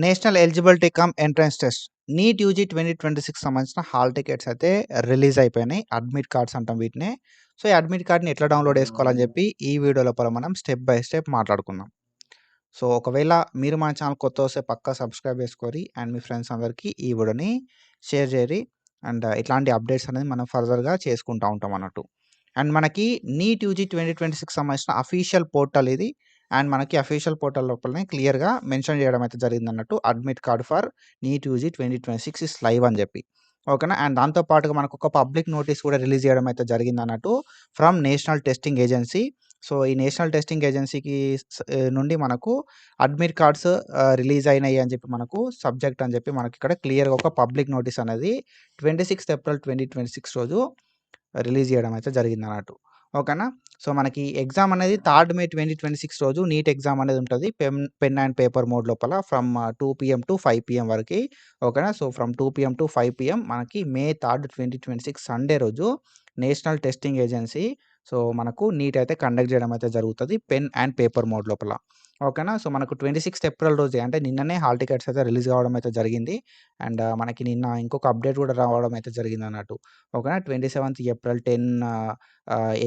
National eligibility cum entrance test neat UG 2026 సంబంధించిన hall tickets అయితే release అయిపోయినాయి. Admit cards అంటాం వీటిని. సో, ఈ అడ్మిట్ కార్డ్‌ని ఎట్లా డౌన్‌లోడ్ చేసుకోవాలని చెప్పి ఈ వీడియో లోపల మనం స్టెప్ బై స్టెప్ మాట్లాడుకుందాం. సో, ఒకవేళ మీరు మన ఛానల్ కొత్త వస్తే పక్కా సబ్స్క్రైబ్ చేసుకోరి అండ్ మీ ఫ్రెండ్స్ అందరికీ ఈ వీడియోని షేర్ చేయరి. అండ్ ఇట్లాంటి అప్డేట్స్ అనేది మనం ఫర్దర్‌గా చేసుకుంటా ఉంటాం అన్నట్టు. అండ్ మనకి నీట్ యూజీ 2026 సంబంధించిన అఫీషియల్ పోర్టల్ ఇది. అండ్ మనకి అఫీషియల్ పోర్టల్ లోపలనే క్లియర్‌గా మెన్షన్ చేయడం అయితే జరిగిందన్నట్టు. Admit card for NEET UG 2026 is live అని చెప్పి. ఓకేనా. అండ్ దాంతో పాటుగా మనకొక పబ్లిక్ నోటీస్ కూడా రిలీజ్ చేయడం అయితే జరిగిందన్నట్టు from National Testing Agency. So, ఈ నేషనల్ టెస్టింగ్ ఏజెన్సీకి నుండి మనకు అడ్మిట్ కార్డ్స్ రిలీజ్ అయినాయి అని చెప్పి మనకు సబ్జెక్ట్ అని చెప్పి మనకిక్కడ క్లియర్‌గా ఒక పబ్లిక్ నోటీస్ అనేది 26థ్ ఏప్రిల్ 2026 రోజు రిలీజ్ చేయడం అయితే జరిగిందన్నట్టు. ఓకేనా. సో, మనకి ఎగ్జామ్ అనేది 3 మే 2026 రోజు నీట్ ఎగ్జామ్ అనేది ఉంటది. పెన్ అండ్ పేపర్ మోడ్ లోపల ఫ్రమ్ 2 పీఎం టు 5 పీఎం వరకి. ఓకేనా. So, from 2 PM to 5 PM మనకి మే 3 2026 సండే రోజు నేషనల్ టెస్టింగ్ ఏజెన్సీ సో, మనకు నీట్ అయితే కండక్ట్ చేయడం అయితే జరుగుతది. పెన్ అండ్ పేపర్ మోడ్ లోపల. ఓకేనా. సో, మనకు 26థ్ ఏప్రిల్ రోజే అంటే నిన్ననే హాల్ టికెట్స్ అయితే రిలీజ్ కావడం అయితే జరిగింది. అండ్ మనకి నిన్న ఇంకొక అప్డేట్ కూడా రావడం అయితే జరిగిందన్నట్టు. ఓకేనా. 27థ్ ఏప్రిల్ 10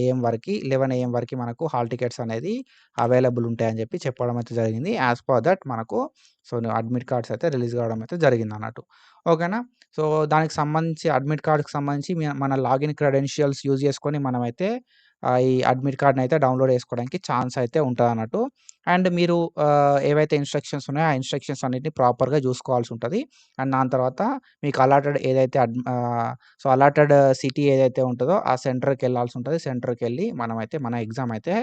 ఏఎం వరకి 11 ఏఎం వరకి మనకు హాల్ టికెట్స్ అనేది అవైలబుల్ ఉంటాయని చెప్పి చెప్పడం అయితే జరిగింది. యాస్ పర్ దట్ మనకు సో, అడ్మిట్ కార్డ్స్ అయితే రిలీజ్ కావడం అయితే జరిగిందన్నట్టు. ఓకేనా. సో, దానికి సంబంధించి అడ్మిట్ కార్డ్‌కి సంబంధించి మన లాగిన్ క్రెడెన్షియల్స్ యూజ్ చేసుకొని మనమైతే ఈ అడ్మిట్ కార్డ్‌ని అయితే డౌన్‌లోడ్ చేసుకోవడానికి ఛాన్స్ అయితే ఉంటదన్నట్టు. అండ్ మీరు ఏవైతే ఇన్‌స్ట్రక్షన్స్ ఉన్నాయో ఆ ఇన్‌స్ట్రక్షన్స్ అన్నిటిని ప్రాపర్‌గా చూసుకోవాల్సి ఉంటది. అండ్ దాని తర్వాత మీకు అలాటెడ్ ఏదైతే సో, అలాటెడ్ సిటీ ఏదైతే ఉంటదో ఆ సెంటర్‌కెళ్ళాల్సి ఉంటది. సెంటర్‌కెళ్ళి మనమైతే మన ఎగ్జామ్ అయితే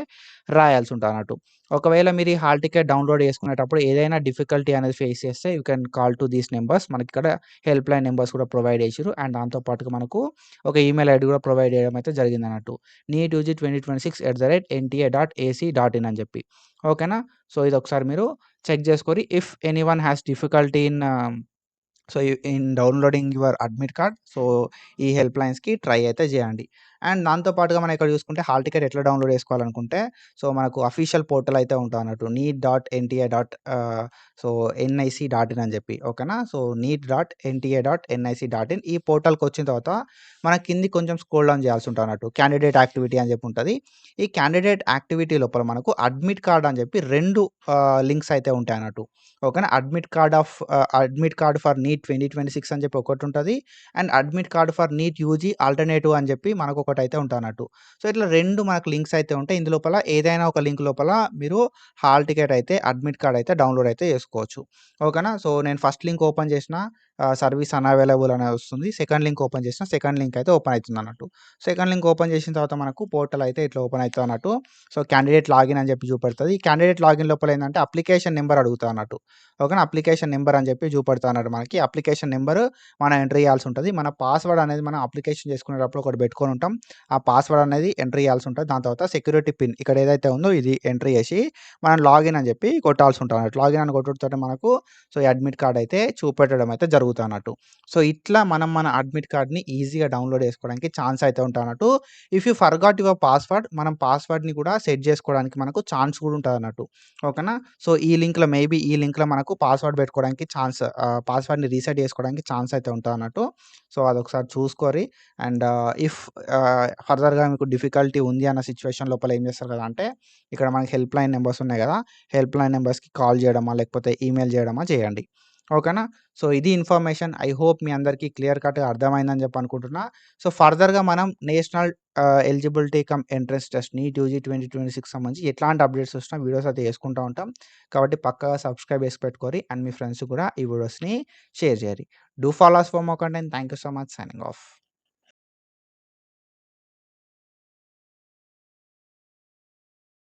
రాయాల్సి ఉంటదన్నట్టు. ఒకవేళ మీరు ఈ హాల్ టికెట్ డౌన్‌లోడ్ చేసుకునేటప్పుడు ఏదైనా డిఫికల్టీ అనేది ఫేస్ చేస్తే you can call to these numbers. మనకిక్కడ హెల్ప్ లైన్ నంబర్స్ కూడా ప్రొవైడ్ చేసిర్రు. అండ్ దాంతో పాటుగా మనకు ఒక ఈమెయిల్ ఐడీ కూడా ప్రొవైడ్ చేయడం అయితే జరిగిందన్నట్టు. neetug2026@nta.ac.in అని చెప్పి. ఓకేనా. సో, ఇదొకసారి మీరు చెక్ చేసుకోరి. If anyone has difficulty in downloading your admit card so, ఈ హెల్ప్ లైన్స్‌కి ట్రై అయితే చేయండి. అండ్ దాంతో పాటుగా మనం ఇక్కడ చూసుకుంటే హాల్ టికెట్ ఎట్లా డౌన్‌లోడ్ చేసుకోవాలనుకుంటే సో, మనకు అఫీషియల్ పోర్టల్ అయితే ఉంటదన్నట్టు. neet.nta.nic.in అని చెప్పి. ఓకేనా. సో, neet.nta.nic.in ఈ పోర్టల్‌కొచ్చిన తర్వాత మన కిందకి కొంచెం స్క్రోల్ డౌన్ చేయాల్సి ఉంటదన్నట్టు. క్యాండిడేట్ యాక్టివిటీ అని చెప్పి ఉంటది. ఈ క్యాండిడేట్ యాక్టివిటీ లోపల మనకు అడ్మిట్ కార్డ్ అని చెప్పి 2 లింక్స్ అయితే ఉంటాయన్నట్టు. ఓకేనా. అడ్మిట్ కార్డ్ ఫర్ నీట్ 2026 అని చెప్పి ఒకటుంటది. And admit card for NEET UG alternative అని చెప్పి మనకొకటైతే ఉంటదన్నట్టు. సో, ఇట్లా 2 మనకు లింక్స్ అయితే ఉంటాయి. ఇందులోపల ఏదైనా ఒక లింక్ లోపల మీరు హాల్ టికెట్ అయితే అడ్మిట్ కార్డ్ అయితే డౌన్‌లోడ్ అయితే చేసుకోవచ్చు. ఓకేనా. సో, నేను ఫస్ట్ లింక్ ఓపెన్ చేసినా సర్వీస్ అన్‌అవైలబుల్ అని వస్తుంది. సెకండ్ లింక్ ఓపెన్ చేసినా సెకండ్ లింక్ అయితే ఓపెన్ అయితుందన్నట్టు. సెకండ్ లింక్ ఓపెన్ చేసిన తర్వాత మనకు పోర్టల్ అయితే ఇట్లా ఓపెన్ అయితదన్నట్టు. సో, క్యాండిడేట్ లాగిన్ అని చెప్పి చూపెడతది. ఈ క్యాండిడేట్ లాగిన్ లోపల ఏందంటే అప్లికేషన్ నంబర్ అడుగుతదన్నట్టు. ఓకేనా. అప్లికేషన్ నంబర్ అని చెప్పి చూపెడతదన్నట్టు మనకి. అప్లికేషన్ నంబర్ మనం ఎంటర్ చేయాల్సి ఉంటది. మన పాస్‌వర్డ్ అనేది మనం అప్లికేషన్ చేసుకునేటప్పుడు ఒకటి పెట్టుకొని ఉంటాం. ఆ పాస్‌వర్డ్ అనేది ఎంటర్ చేయాల్సి ఉంటది. దాని తర్వాత సెక్యూరిటీ పిన్ ఇక్కడ ఏదైతే ఉందో ఇది ఎంటర్ చేసి మనం లాగిన్ అని చెప్పి కొట్టాల్సి ఉంటదన్నట్టు. లాగిన్ అని కొట్టుడుతోటి మనకు సో, ఈ అడ్మిట్ కార్డ్ అయితే చూపెట్టడం అయితే జరుగుతదన్నట్టు. సో, ఇట్లా మనం మన అడ్మిట్ కార్డ్‌ని ఈజీగా డౌన్‌లోడ్ చేసుకోవడానికి ఛాన్స్ అయితే ఉంటదన్నట్టు. If you forgot your password మనం పాస్‌వర్డ్‌ని కూడా సెట్ చేసుకోవడానికి మనకు ఛాన్స్ కూడా ఉంటదన్నట్టు. ఓకేనా. సో, ఈ లింక్‌లో మనకు పాస్‌వర్డ్ పెట్టుకోవడానికి పాస్‌వర్డ్‌ని రీసెట్ చేసుకోవడానికి ఛాన్స్ అయితే ఉంటదన్నట్టు. సో, అదొకసారి చూసుకోరి. అండ్ ఫర్దర్‌గా మీకు డిఫికల్టీ ఉంది అన్న సిట్యుయేషన్ లోపల ఏం చేస్తారు కదా అంటే ఇక్కడ మనకి హెల్ప్ లైన్ నంబర్స్ ఉన్నాయి కదా! హెల్ప్ లైన్ నంబర్స్‌కి కాల్ చేయడమా లేకపోతే ఈమెయిల్ చేయడమా చేయండి. ఓకేనా. సో, ఇది ఇన్ఫర్మేషన్. ఐ హోప్ మీ అందరికీ క్లియర్ కట్‌గా అర్థమైందని చెప్పి అనుకుంటున్నా. సో, ఫర్దర్‌గా మనం national eligibility cum entrance test neat UG 2026 సంబంధించి ఎట్లాంటి అప్డేట్స్ వచ్చినా వీడియోస్ అయితే చేసుకుంటా ఉంటాం. కాబట్టి పక్కాగా సబ్స్క్రైబ్ చేసి పెట్టుకోరి. అండ్ మీ ఫ్రెండ్స్ కూడా ఈ వీడియోస్‌ని షేర్ చేయరి. Do follow us for more content. Thank you so much. Signing of.